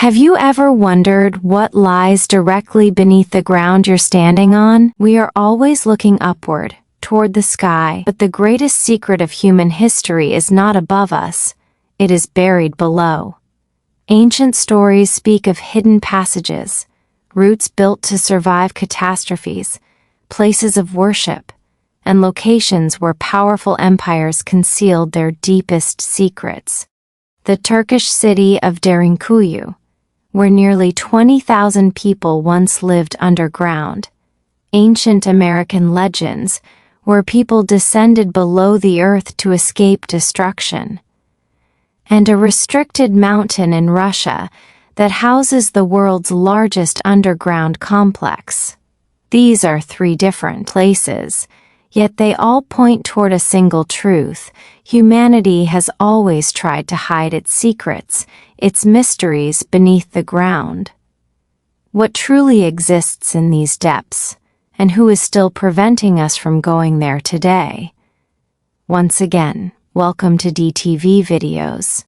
Have you ever wondered what lies directly beneath the ground you're standing on? We are always looking upward, toward the sky, but the greatest secret of human history is not above us, it is buried below. Ancient stories speak of hidden passages, routes built to survive catastrophes, places of worship, and locations where powerful empires concealed their deepest secrets. The Turkish city of Derinkuyu, where nearly 20,000 people once lived underground. Ancient American legends, where people descended below the earth to escape destruction. And a restricted mountain in Russia that houses the world's largest underground complex. These are three different places, yet they all point toward a single truth. Humanity has always tried to hide its secrets, its mysteries beneath the ground. What truly exists in these depths, and who is still preventing us from going there today? Once again, welcome to DTV Videos.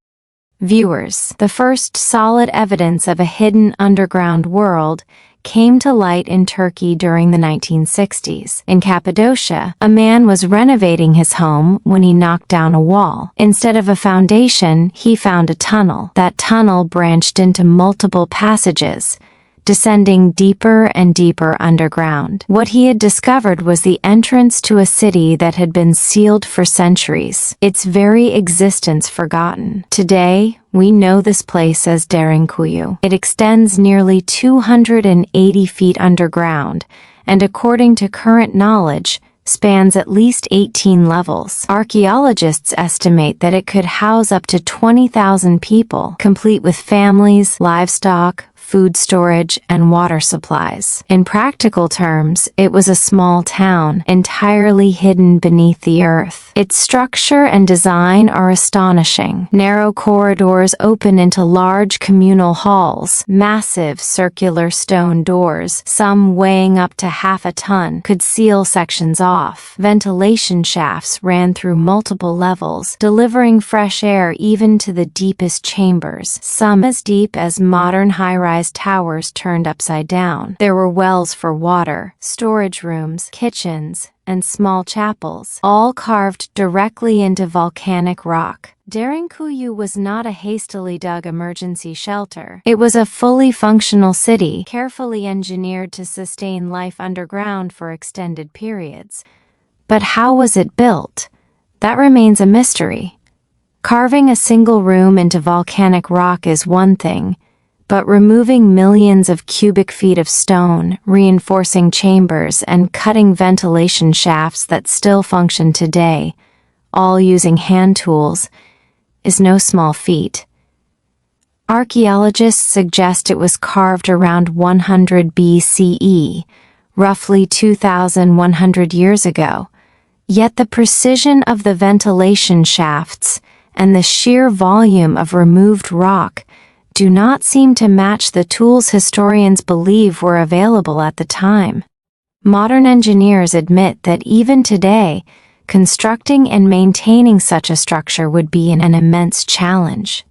Viewers, the first solid evidence of a hidden underground world came to light in Turkey during the 1960s. In Cappadocia, a man was renovating his home when he knocked down a wall. Instead of a foundation, he found a tunnel. That tunnel branched into multiple passages, descending deeper and deeper underground. What he had discovered was the entrance to a city that had been sealed for centuries, its very existence forgotten. Today, we know this place as Derinkuyu. It extends nearly 280 feet underground, and according to current knowledge, spans at least 18 levels. Archaeologists estimate that it could house up to 20,000 people, complete with families, livestock, food storage, and water supplies. In practical terms, it was a small town, entirely hidden beneath the earth. Its structure and design are astonishing. Narrow corridors open into large communal halls. Massive circular stone doors, some weighing up to half a ton, could seal sections off. Ventilation shafts ran through multiple levels, delivering fresh air even to the deepest chambers, some as deep as modern high-rise towers turned upside down. There were wells for water, storage rooms, kitchens, and small chapels, all carved directly into volcanic rock. Derinkuyu was not a hastily dug emergency shelter. It was a fully functional city, carefully engineered to sustain life underground for extended periods. But how was it built? That remains a mystery. Carving a single room into volcanic rock is one thing, but removing millions of cubic feet of stone, reinforcing chambers, and cutting ventilation shafts that still function today, all using hand tools, is no small feat. Archaeologists suggest it was carved around 100 BCE, roughly 2,100 years ago, yet the precision of the ventilation shafts and the sheer volume of removed rock do not seem to match the tools historians believe were available at the time. Modern engineers admit that even today, constructing and maintaining such a structure would be an immense challenge.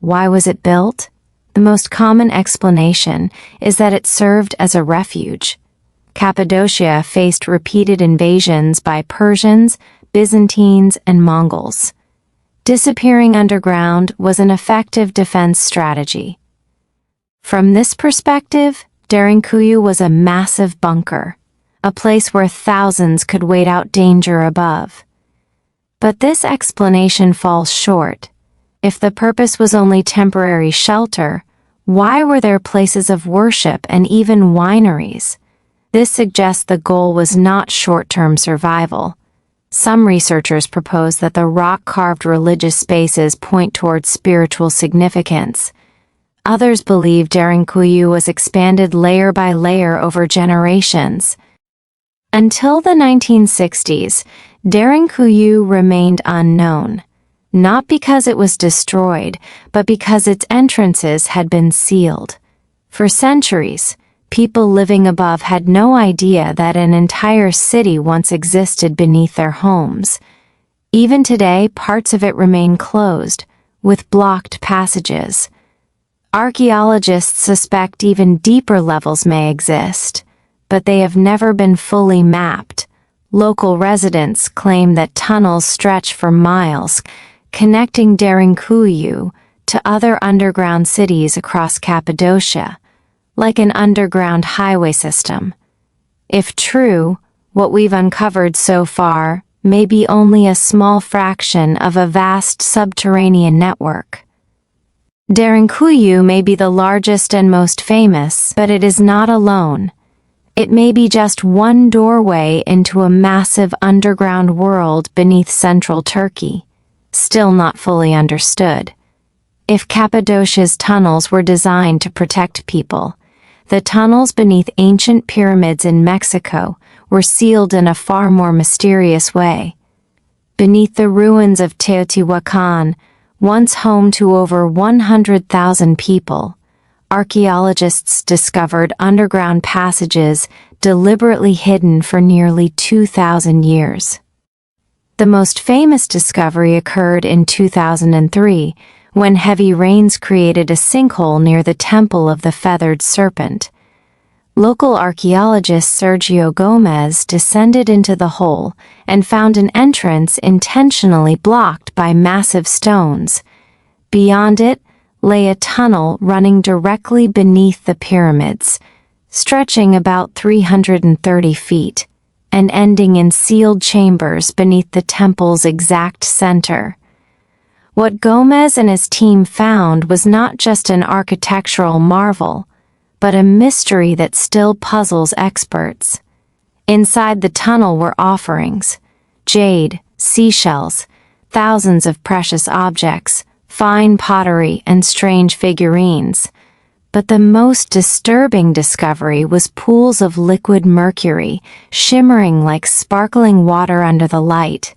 Why was it built? The most common explanation is that it served as a refuge. Cappadocia faced repeated invasions by Persians, Byzantines, and Mongols. Disappearing underground was an effective defense strategy. From this perspective, Derinkuyu was a massive bunker, a place where thousands could wait out danger above. But this explanation falls short. If the purpose was only temporary shelter, why were there places of worship and even wineries? This suggests the goal was not short-term survival. Some researchers propose that the rock-carved religious spaces point towards spiritual significance. Others believe Derinkuyu was expanded layer by layer over generations. Until the 1960s, Derinkuyu remained unknown, not because it was destroyed, but because its entrances had been sealed. For centuries, people living above had no idea that an entire city once existed beneath their homes. Even today, parts of it remain closed, with blocked passages. Archaeologists suspect even deeper levels may exist, but they have never been fully mapped. Local residents claim that tunnels stretch for miles, connecting Derinkuyu to other underground cities across Cappadocia, like an underground highway system. If true, what we've uncovered so far may be only a small fraction of a vast subterranean network. Derinkuyu may be the largest and most famous, but it is not alone. It may be just one doorway into a massive underground world beneath central Turkey, still not fully understood. If Cappadocia's tunnels were designed to protect people, the tunnels beneath ancient pyramids in Mexico were sealed in a far more mysterious way. Beneath the ruins of Teotihuacan, once home to over 100,000 people, archaeologists discovered underground passages deliberately hidden for nearly 2,000 years. The most famous discovery occurred in 2003, when heavy rains created a sinkhole near the Temple of the Feathered Serpent. Local archaeologist Sergio Gomez descended into the hole and found an entrance intentionally blocked by massive stones. Beyond it lay a tunnel running directly beneath the pyramids, stretching about 330 feet, and ending in sealed chambers beneath the temple's exact center. What Gomez and his team found was not just an architectural marvel, but a mystery that still puzzles experts. Inside the tunnel were offerings: jade, seashells, thousands of precious objects, fine pottery, and strange figurines. But the most disturbing discovery was pools of liquid mercury, shimmering like sparkling water under the light.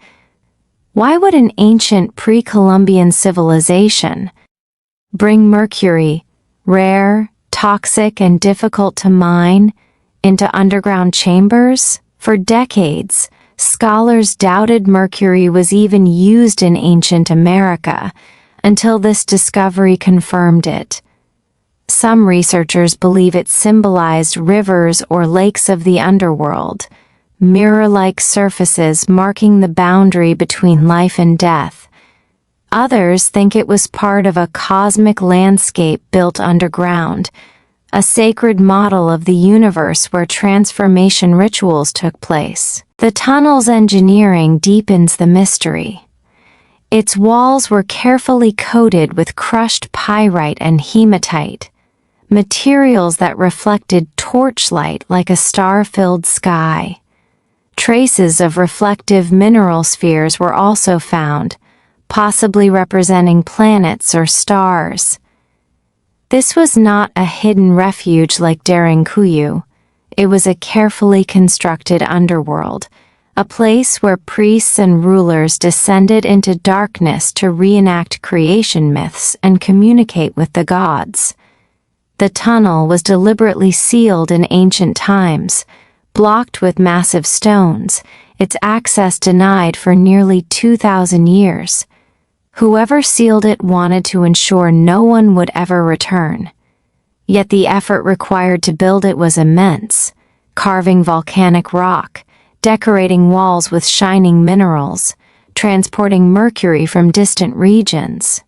Why would an ancient pre-Columbian civilization bring mercury, rare, toxic, and difficult to mine, into underground chambers? For decades, scholars doubted mercury was even used in ancient America, until this discovery confirmed it. Some researchers believe it symbolized rivers or lakes of the underworld, mirror-like surfaces marking the boundary between life and death. Others think it was part of a cosmic landscape built underground, a sacred model of the universe where transformation rituals took place. The tunnel's engineering deepens the mystery. Its walls were carefully coated with crushed pyrite and hematite, materials that reflected torchlight like a star-filled sky. Traces of reflective mineral spheres were also found, possibly representing planets or stars. This was not a hidden refuge like Derinkuyu. It was a carefully constructed underworld, a place where priests and rulers descended into darkness to reenact creation myths and communicate with the gods. The tunnel was deliberately sealed in ancient times, blocked with massive stones, its access denied for nearly 2,000 years. Whoever sealed it wanted to ensure no one would ever return. Yet the effort required to build it was immense, carving volcanic rock, decorating walls with shining minerals, transporting mercury from distant regions.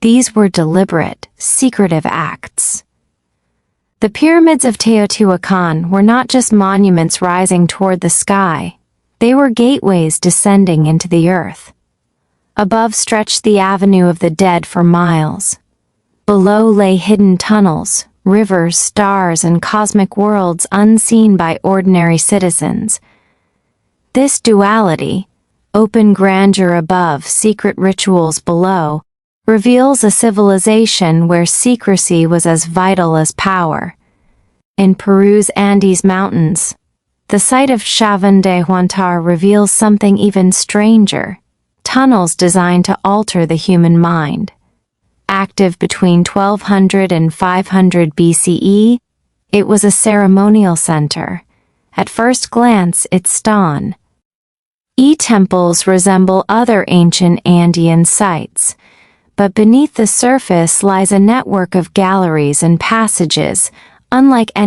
These were deliberate, secretive acts. The pyramids of Teotihuacan were not just monuments rising toward the sky, they were gateways descending into the earth. Above stretched the Avenue of the Dead for miles. Below lay hidden tunnels, rivers, stars, and cosmic worlds unseen by ordinary citizens. This duality, open grandeur above, secret rituals below, reveals a civilization where secrecy was as vital as power. In Peru's Andes Mountains, the site of Chavan de Huantar reveals something even stranger: tunnels designed to alter the human mind. Active between 1200 and 500 BCE, it was a ceremonial center. At first glance, it's stone. Temples resemble other ancient Andean sites, but beneath the surface lies a network of galleries and passages, unlike any